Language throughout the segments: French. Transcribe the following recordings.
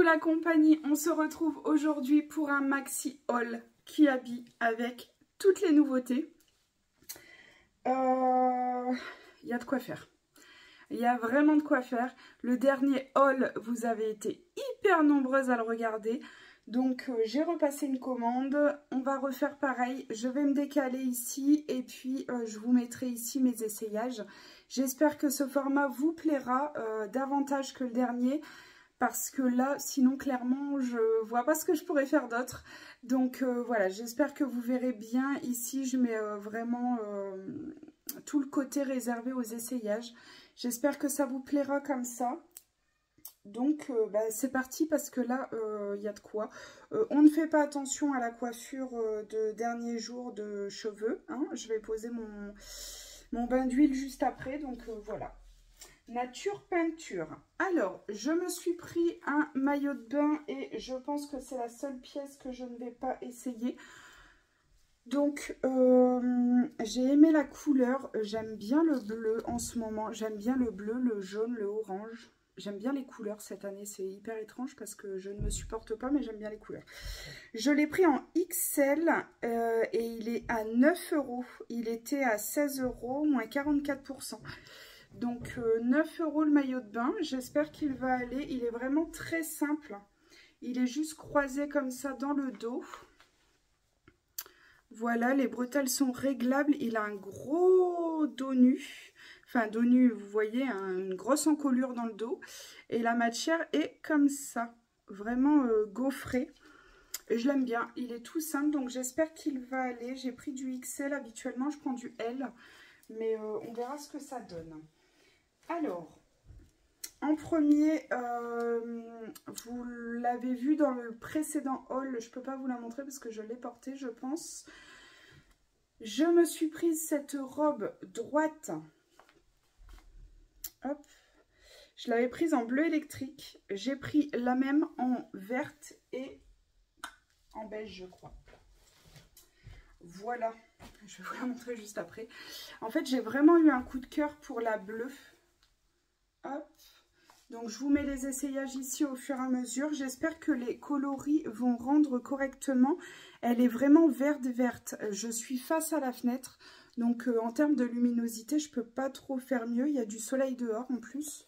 la compagnie, on se retrouve aujourd'hui pour un maxi haul Kiabi avec toutes les nouveautés. Il y a de quoi faire. Il y a vraiment de quoi faire. Le dernier haul, vous avez été hyper nombreuses à le regarder. Donc j'ai repassé une commande. On va refaire pareil. Je vais me décaler ici et puis je vous mettrai ici mes essayages. J'espère que ce format vous plaira davantage que le dernier. Parce que là, sinon, clairement, je vois pas ce que je pourrais faire d'autre. Donc, voilà, j'espère que vous verrez bien. Ici, je mets vraiment tout le côté réservé aux essayages. J'espère que ça vous plaira comme ça. Donc, c'est parti parce que là, il y a de quoi. On ne fait pas attention à la coiffure de dernier jour de cheveux. Hein. Je vais poser mon bain d'huile juste après. Donc, voilà. Nature peinture. Alors, je me suis pris un maillot de bain et je pense que c'est la seule pièce que je ne vais pas essayer. Donc, j'ai aimé la couleur. J'aime bien le bleu en ce moment. J'aime bien le bleu, le jaune, le orange. J'aime bien les couleurs cette année. C'est hyper étrange parce que je ne me supporte pas, mais j'aime bien les couleurs. Je l'ai pris en XL et il est à 9 €. Il était à 16 €, moins 44%. Donc 9 € le maillot de bain, j'espère qu'il va aller. Il est vraiment très simple. Il est juste croisé comme ça dans le dos. Voilà, les bretelles sont réglables. Il a un gros dos nu. Enfin, dos nu, vous voyez, une grosse encolure dans le dos. Et la matière est comme ça. Vraiment gaufrée. Et je l'aime bien. Il est tout simple, donc j'espère qu'il va aller. J'ai pris du XL. Habituellement, je prends du L. Mais on verra ce que ça donne. Alors, en premier, vous l'avez vu dans le précédent haul, je ne peux pas vous la montrer parce que je l'ai portée, je pense. Je me suis prise cette robe droite. Hop. Je l'avais prise en bleu électrique. J'ai pris la même en verte et en beige, je crois. Voilà. Je vais vous la montrer juste après. En fait, j'ai vraiment eu un coup de cœur pour la bleue. Hop. Donc je vous mets les essayages ici au fur et à mesure. J'espère que les coloris vont rendre correctement. Elle est vraiment verte. Je suis face à la fenêtre. Donc en termes de luminosité, je ne peux pas trop faire mieux. Il y a du soleil dehors en plus.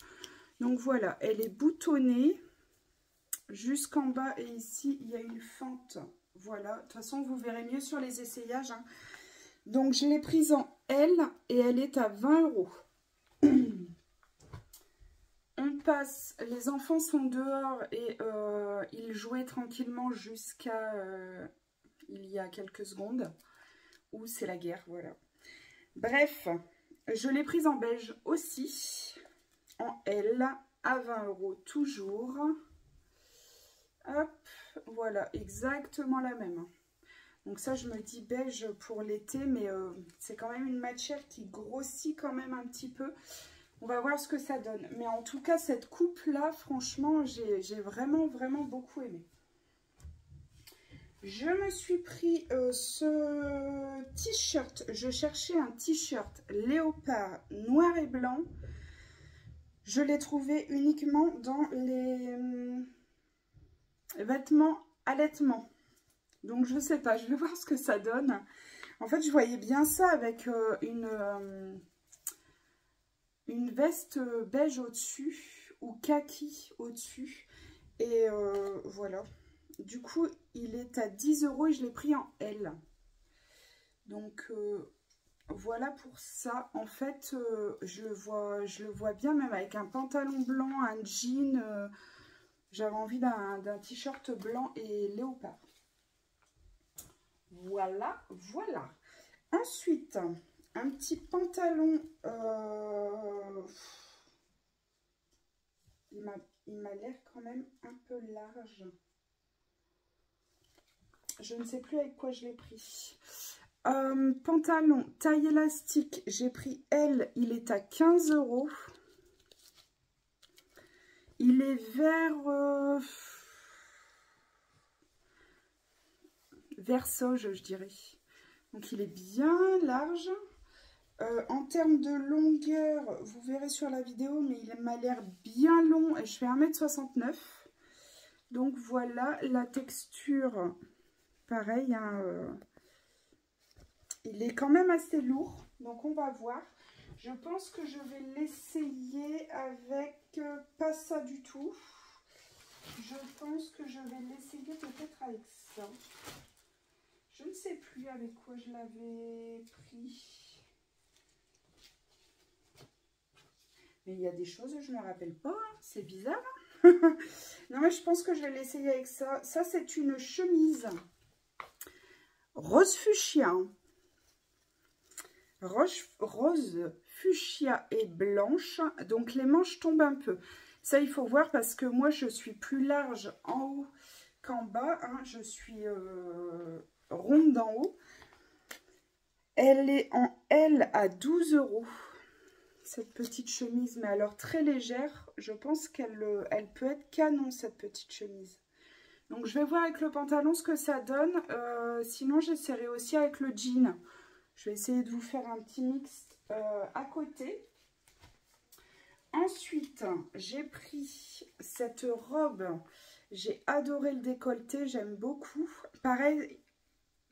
Donc voilà, elle est boutonnée jusqu'en bas. Et ici, il y a une fente. Voilà, de toute façon, vous verrez mieux sur les essayages. Hein. Donc je l'ai prise en L et elle est à 20 €. On passe, les enfants sont dehors et ils jouaient tranquillement jusqu'à il y a quelques secondes, où c'est la guerre, voilà. Bref, je l'ai prise en beige aussi, en L, à 20 € toujours. Hop, voilà, exactement la même. Donc ça, je me dis beige pour l'été, mais c'est quand même une matière qui grossit quand même un petit peu. On va voir ce que ça donne. Mais en tout cas, cette coupe-là, franchement, j'ai vraiment beaucoup aimé. Je me suis pris ce t-shirt. Je cherchais un t-shirt léopard noir et blanc. Je l'ai trouvé uniquement dans les vêtements allaitement. Donc, je sais pas. Je vais voir ce que ça donne. En fait, je voyais bien ça avec une veste beige au-dessus ou kaki au-dessus. Et voilà. Du coup, il est à 10 € et je l'ai pris en L. Donc, voilà pour ça. En fait, je le vois bien même avec un pantalon blanc, un jean. J'avais envie d'un t-shirt blanc et léopard. Voilà. Ensuite, un petit pantalon, il m'a l'air quand même un peu large. Je ne sais plus avec quoi je l'ai pris. Pantalon taille élastique, j'ai pris L, il est à 15 €. Il est vert sauge, je dirais. Donc il est bien large. En termes de longueur, vous verrez sur la vidéo, mais il m'a l'air bien long. Je fais 1 m 69. Donc voilà, la texture, pareil, hein, il est quand même assez lourd. Donc on va voir. Je pense que je vais l'essayer avec pas ça du tout. Je pense que je vais l'essayer peut-être avec ça. Je ne sais plus avec quoi je l'avais pris. Mais il y a des choses, je ne me rappelle pas. Hein. C'est bizarre. Hein. Non, mais je pense que je vais l'essayer avec ça. Ça, c'est une chemise rose fuchsia. Rose fuchsia et blanche. Donc, les manches tombent un peu. Ça, il faut voir parce que moi, je suis plus large en haut qu'en bas. Hein. Je suis ronde d'en haut. Elle est en L à 12 €. Cette petite chemise, mais alors très légère. Je pense qu'elle elle peut être canon, cette petite chemise. Donc, je vais voir avec le pantalon ce que ça donne. Sinon, j'essaierai aussi avec le jean. Je vais essayer de vous faire un petit mix à côté. Ensuite, j'ai pris cette robe. J'ai adoré le décolleté, j'aime beaucoup. Pareil,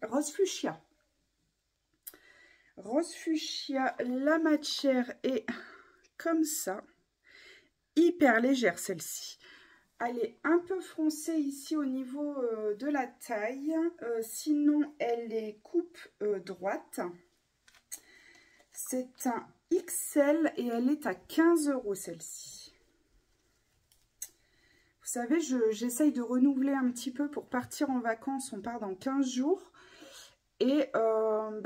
rose fuchsia. Rose fuchsia, la matière est comme ça. Hyper légère celle-ci. Elle est un peu foncée ici au niveau de la taille. Sinon, elle est coupe droite. C'est un XL et elle est à 15 € celle-ci. Vous savez, j'essaye de renouveler un petit peu pour partir en vacances. On part dans 15 jours. Et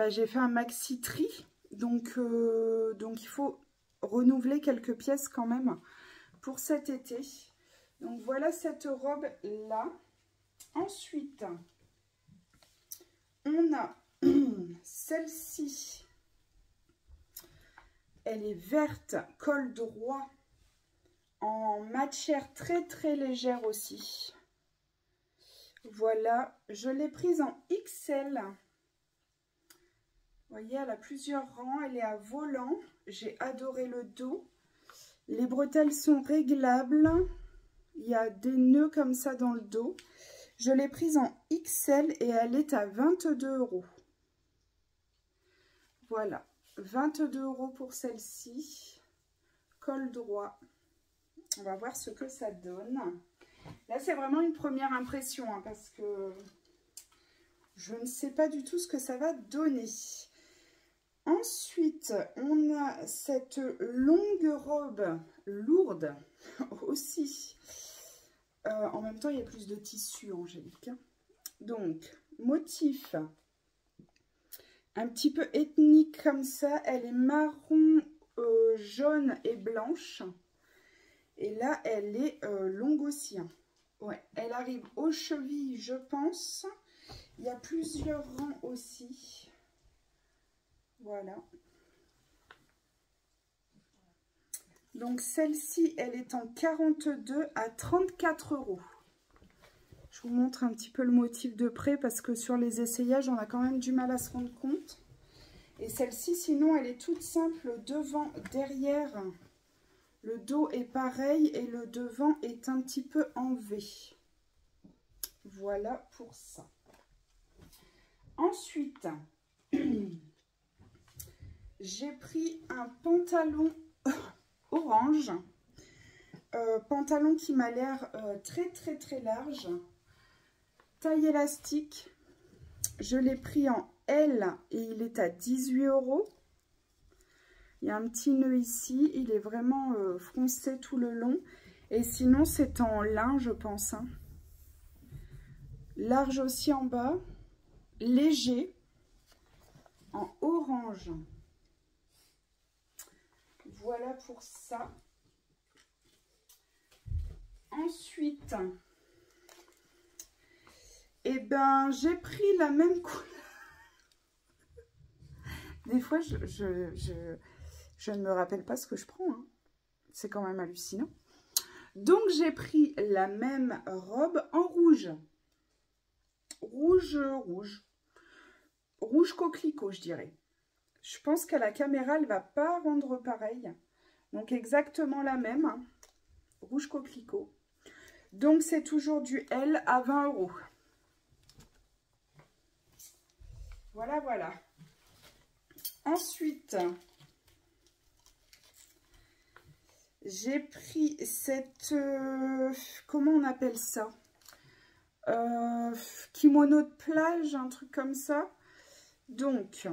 j'ai fait un maxi tri. Donc il faut renouveler quelques pièces quand même pour cet été. Donc voilà cette robe là. Ensuite, on a celle-ci. Elle est verte, col droit, en matière très très légère aussi. Voilà, je l'ai prise en XL. Vous voyez, elle a plusieurs rangs, elle est à volant. J'ai adoré le dos. Les bretelles sont réglables. Il y a des nœuds comme ça dans le dos. Je l'ai prise en XL et elle est à 22 €. Voilà. 22 € pour celle-ci, col droit. On va voir ce que ça donne. Là, c'est vraiment une première impression hein, parce que je ne sais pas du tout ce que ça va donner. Ensuite, on a cette longue robe lourde aussi. En même temps, il y a plus de tissu, Angélique. Donc, motif un petit peu ethnique comme ça. Elle est marron, jaune et blanche. Et là, elle est longue aussi. Hein. Ouais, elle arrive aux chevilles, je pense. Il y a plusieurs rangs aussi. Voilà. Donc, celle-ci, elle est en 42 à 34 €. Je vous montre un petit peu le motif de près parce que sur les essayages, on a quand même du mal à se rendre compte. Et celle-ci, sinon, elle est toute simple devant, derrière. Le dos est pareil et le devant est un petit peu en V. Voilà pour ça. Ensuite, j'ai pris un pantalon orange. Pantalon qui m'a l'air très très très large. Taille élastique. Je l'ai pris en L et il est à 18 €. Il y a un petit nœud ici. Il est vraiment froncé tout le long. Et sinon, c'est en lin, je pense. Hein. Large aussi en bas. Léger. En orange. Voilà pour ça. Ensuite, eh ben, j'ai pris la même couleur. Des fois, je ne me rappelle pas ce que je prends. Hein. C'est quand même hallucinant. Donc, j'ai pris la même robe en rouge. Rouge coquelicot, je dirais. Je pense qu'à la caméra, elle ne va pas rendre pareil. Donc, exactement la même. Hein. Rouge coquelicot. Donc, c'est toujours du L à 20 €. Voilà, voilà. Ensuite, j'ai pris cette... comment on appelle ça? Kimono de plage, un truc comme ça. Donc,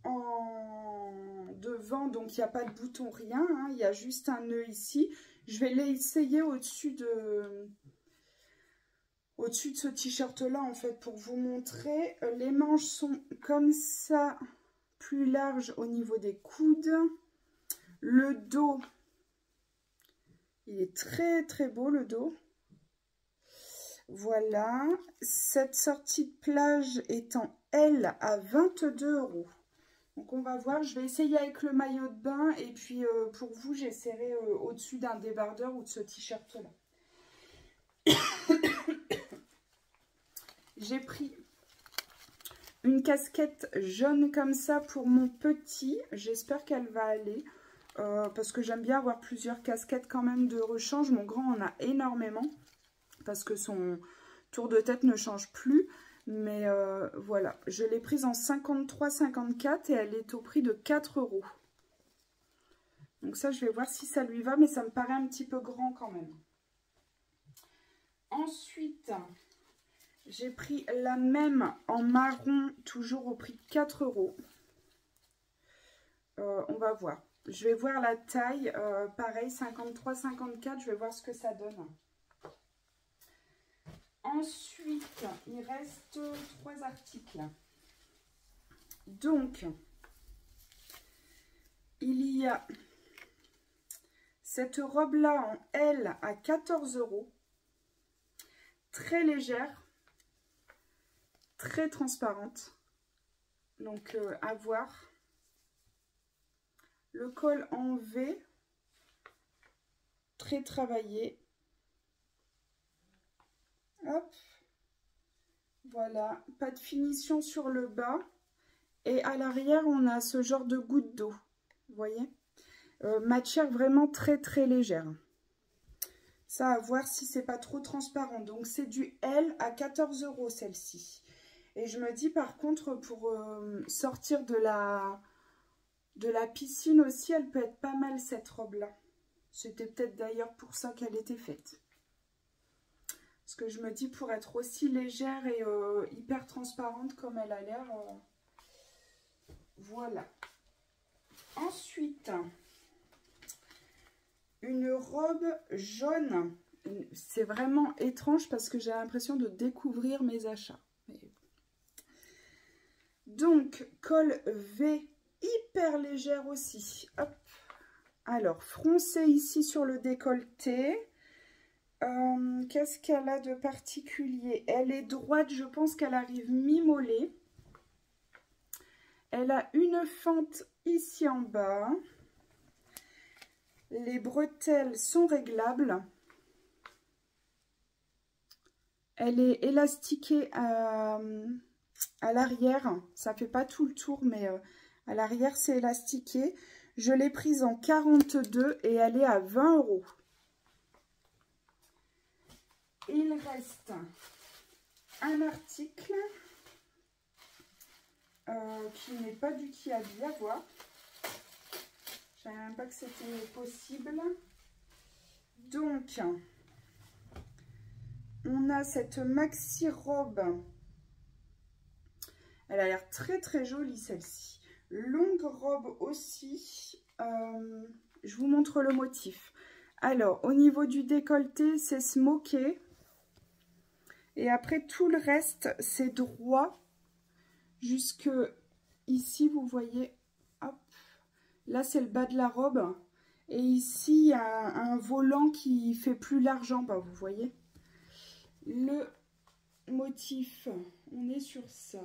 en devant, donc il n'y a pas de bouton, rien. Hein, il y a juste un nœud ici. Je vais l'essayer au-dessus de ce t-shirt-là, en fait, pour vous montrer. Les manches sont comme ça, plus larges au niveau des coudes. Le dos, il est très, très beau, le dos. Voilà. Cette sortie de plage est en L à 22 €. Donc, on va voir. Je vais essayer avec le maillot de bain. Et puis, pour vous, j'essaierai au-dessus d'un débardeur ou de ce t-shirt-là. J'ai pris une casquette jaune comme ça pour mon petit. J'espère qu'elle va aller. Parce que j'aime bien avoir plusieurs casquettes quand même de rechange. Mon grand en a énormément. Parce que son tour de tête ne change plus. Mais voilà, je l'ai prise en 53,54 et elle est au prix de 4 €. Donc ça, je vais voir si ça lui va, mais ça me paraît un petit peu grand quand même. Ensuite, j'ai pris la même en marron, toujours au prix de 4 €. On va voir. Je vais voir la taille, pareil, 53,54, je vais voir ce que ça donne. Ensuite, il reste 3 articles. Donc, il y a cette robe-là en L à 14 €. Très légère, très transparente. Donc, à voir. Le col en V, très travaillé. Hop, voilà, pas de finition sur le bas. Et à l'arrière, on a ce genre de goutte d'eau, vous voyez. Matière vraiment très très légère. Ça, à voir si c'est pas trop transparent. Donc, c'est du L à 14 € celle-ci. Et je me dis par contre, pour sortir de la piscine aussi, elle peut être pas mal cette robe-là. C'était peut-être d'ailleurs pour ça qu'elle était faite. Parce que je me dis, pour être aussi légère et hyper transparente comme elle a l'air, voilà. Ensuite, une robe jaune. C'est vraiment étrange parce que j'ai l'impression de découvrir mes achats. Donc, col V, hyper légère aussi. Hop. Alors, froncé ici sur le décolleté. Qu'est-ce qu'elle a de particulier? Elle est droite, je pense qu'elle arrive mi-mollet. Elle a une fente ici en bas. Les bretelles sont réglables. Elle est élastiquée à l'arrière. Ça ne fait pas tout le tour, mais à l'arrière, c'est élastiqué. Je l'ai prise en 42 et elle est à 20 €. Il reste un article qui n'est pas du Kiabi à voir. Je ne savais même pas que c'était possible. Donc, on a cette maxi robe. Elle a l'air très très jolie celle-ci. Longue robe aussi. Je vous montre le motif. Alors, au niveau du décolleté, c'est smoké. Et après, tout le reste, c'est droit. Jusque ici, vous voyez. Hop. Là, c'est le bas de la robe. Et ici, il y a un volant qui fait plus large en bas, vous voyez. Le motif, on est sur ça.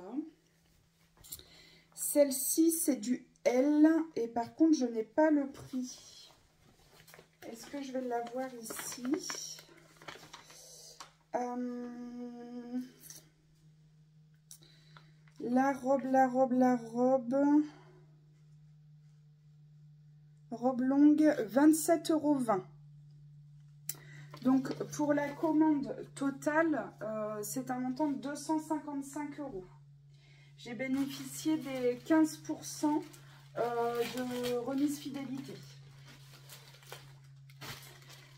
Celle-ci, c'est du L. Et par contre, je n'ai pas le prix. Est-ce que je vais l'avoir ici? La robe. Robe longue, 27,20 €. Donc pour la commande totale, c'est un montant de 255 €. J'ai bénéficié des 15% de remise fidélité.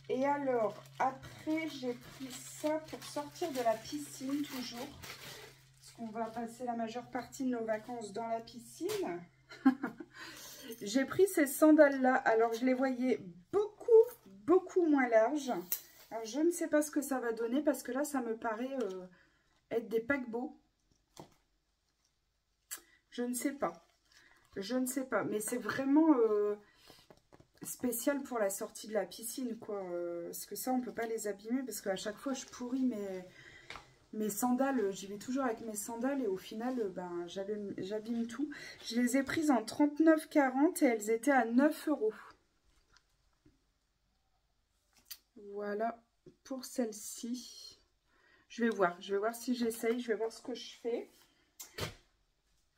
Et alors, après, j'ai pris ça pour sortir de la piscine toujours. Parce qu'on va passer la majeure partie de nos vacances dans la piscine. J'ai pris ces sandales-là. Alors, je les voyais beaucoup moins larges. Alors, je ne sais pas ce que ça va donner parce que là, ça me paraît être des paquebots. Je ne sais pas. Je ne sais pas. Mais c'est vraiment spécial pour la sortie de la piscine, quoi. Parce que ça, on ne peut pas les abîmer. Parce qu'à chaque fois, je pourris mes sandales. J'y vais toujours avec mes sandales. Et au final, ben, j'abîme tout. Je les ai prises en 39,40 et elles étaient à 9 €. Voilà pour celle-ci. Je vais voir si j'essaye. Je vais voir ce que je fais.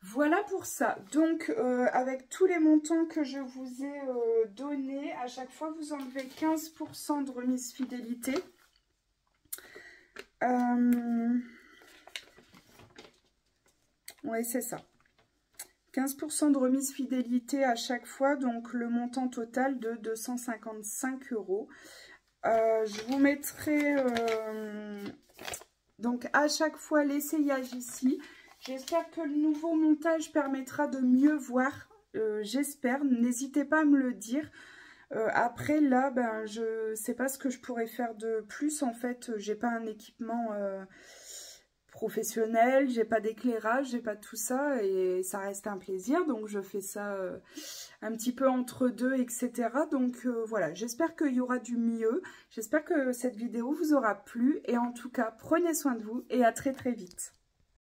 Voilà pour ça. Donc, avec tous les montants que je vous ai donnés, à chaque fois, vous enlevez 15% de remise fidélité. Oui, c'est ça. 15% de remise fidélité à chaque fois. Donc, le montant total de 255 €. Je vous mettrai donc à chaque fois l'essayage ici. J'espère que le nouveau montage permettra de mieux voir, j'espère. N'hésitez pas à me le dire. Après là, ben, je ne sais pas ce que je pourrais faire de plus. En fait, j'ai pas un équipement professionnel, j'ai pas d'éclairage, j'ai pas tout ça. Et ça reste un plaisir, donc je fais ça un petit peu entre deux, etc. Donc voilà, j'espère qu'il y aura du mieux. J'espère que cette vidéo vous aura plu. Et en tout cas, prenez soin de vous et à très vite.